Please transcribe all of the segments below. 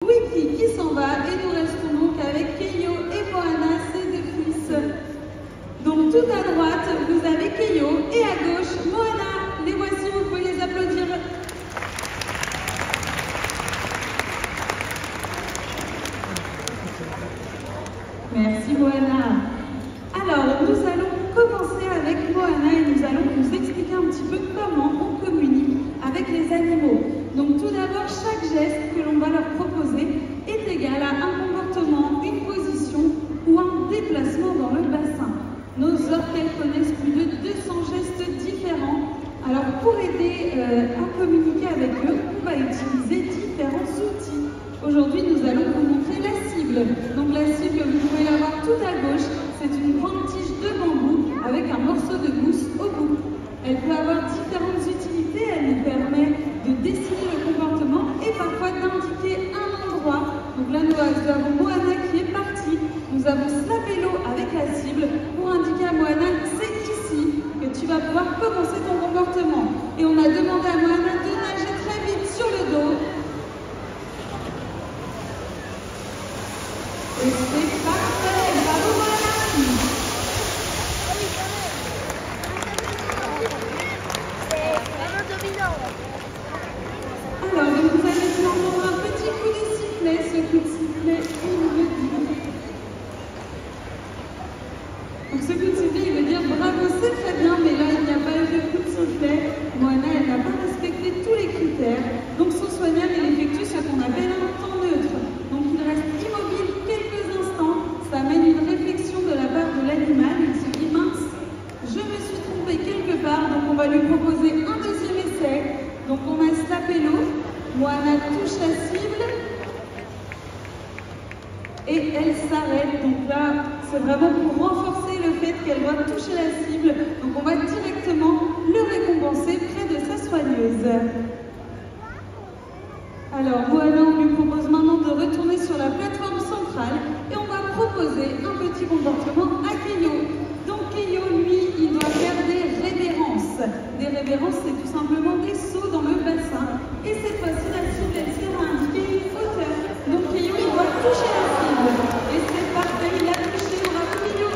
Wiki qui s'en va et nous restons donc avec Keio et Moana, ses deux fils. Donc tout à droite, vous avez Keio et à gauche, Moana. Les voici, vous pouvez les applaudir. Merci Moana. Alors, nous allons commencer avec Moana et nous allons vous expliquer un petit peu comment on communique avec les animaux. Donc tout d'abord, chaque geste que l'on va leur proposer est égal à un comportement, une position ou un déplacement dans le bassin. Nos orques connaissent plus de 200 gestes différents. Alors pour aider à communiquer avec eux, on va utiliser différents outils. Aujourd'hui, nous allons vous montrer la cible. Donc la cible, vous pouvez la voir tout à gauche. C'est une grande tige de bambou avec un morceau de mousse au bout. Elle peut avoir différentes utilités. Elle nous permet de dessiner le comportement et parfois d'indiquer un endroit. Donc là, nous avons Moana qui est partie. Nous avons Slapello avec la cible pour indiquer à Moana, c'est ici que tu vas pouvoir commencer ton comportement. Et on a demandé à Moana de nager très vite sur le dos. Et c'est parfait, bravo Moana. Alors, vous allez entendre un petit coup de sifflet. Ce coup de sifflet, il veut dire... Donc ce coup de sifflet, il veut dire bravo, c'est très bien, mais là, il n'y a pas eu de coup de sifflet. Moana, elle n'a pas respecté tous les critères. Donc son soigneur, il effectue ce qu'on appelle un temps neutre. Donc il reste immobile quelques instants. Ça amène une réflexion de la part de l'animal. Il se dit mince, je me suis trompé quelque part. Donc on va lui proposer un deuxième essai. Donc on a Slapello, Moana touche la cible et elle s'arrête. Donc là, c'est vraiment pour renforcer le fait qu'elle doit toucher la cible. Donc on va directement le récompenser près de sa soigneuse. Alors Moana, on lui propose maintenant de retourner sur la plateforme centrale et on va proposer un petit comportement à Keio. Donc Keio, lui, il doit faire des révérences. Des révérences, c'est tout simplement des sauts dans le bassin. Et cette fois-ci, la cible, elle sera indiquée une hauteur. Donc Keio, il doit toucher la cible. Et c'est parfait, il a touché, bravo Keio.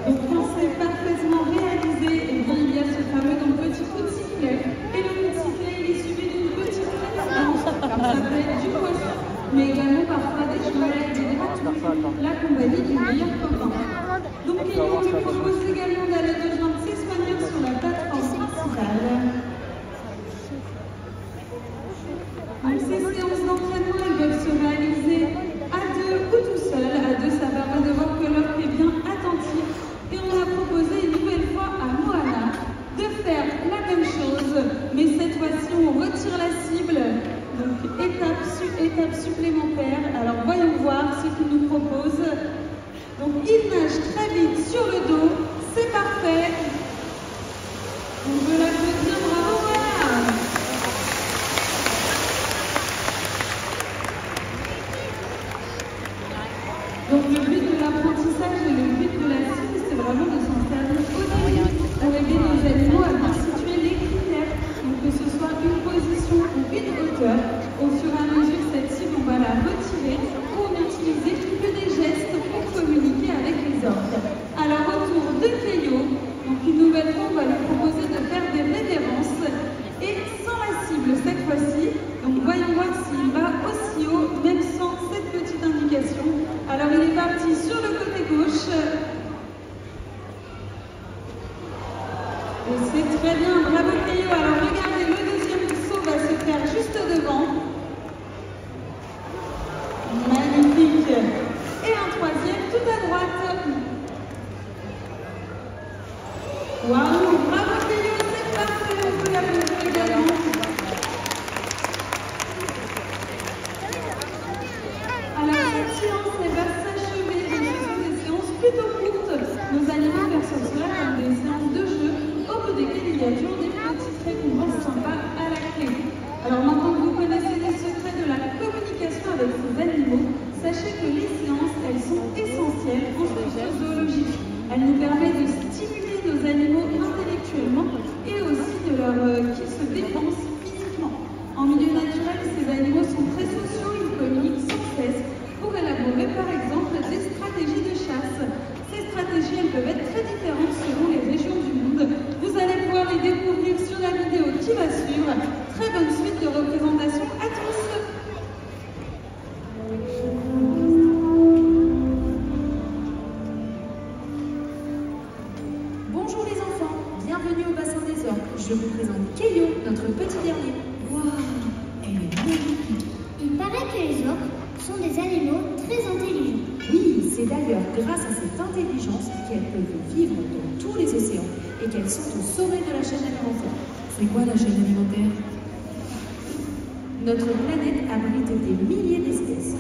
Donc quand c'est parfaitement réalisé, et bien, il y a ce fameux petit coup de sifflet. Et le coup de sifflet, il est suivi d'une petite référence. Ça peut être du poisson, mais également parfois des jumelles, des gratouilles, la compagnie du meilleur copain. Donc il nous propose également d'aller rejoindre ses soigneurs sur la plateforme principale. Donc ces séances d'entraînement, elles peuvent se réaliser à deux ou tout seul. À deux, ça permet de voir que l'orque est bien attentif. Et on a proposé une nouvelle fois à Moana de faire la même chose, mais cette fois-ci on retire la cible. Donc étape supplémentaire. Alors voyons voir ce qu'il nous propose. Donc il nage très vite sur le dos, c'est parfait. On veut l'applaudir, bravo Moana. Donc le but de l'apprentissage et le but de la cible, c'est vraiment de s'en servir au début pour aider les animaux à bien situer les critères. Donc que ce soit une position ou une hauteur, au fur et à mesure cette cible, on va la retirer pour n'utiliser que des gestes pour communiquer avec les orques. Alors autour de Keio, donc une nouvelle fois, on va lui proposer de faire des révérences et sans la cible cette fois-ci. Donc voyons voir s'il va aussi haut, même sans cette petite indication. Alors il est parti sur le côté gauche. Et c'est très bien, bravo Keio. Alors regardez, le deuxième saut va se faire juste devant. Magnifique. Et un troisième tout à droite. Waouh, bravo Keio, c'est parfait, on peut l'applaudir également. Alors cette séance, elle va s'achever. Ce sont des séances plutôt courtes. Nos animaux perçoivent cela comme des séances de jeu, au bout desquelles il y a toujours des Bonjour les enfants, bienvenue au bassin des orques. Je vous présente Keio, notre petit dernier. Waouh, elle est magnifique. Il paraît que les orques sont des animaux très intelligents. Oui, c'est d'ailleurs grâce à cette intelligence qu'elles peuvent vivre dans tous les océans et qu'elles sont au sommet de la chaîne alimentaire. C'est quoi la chaîne alimentaire? Notre planète abrite des milliers d'espèces.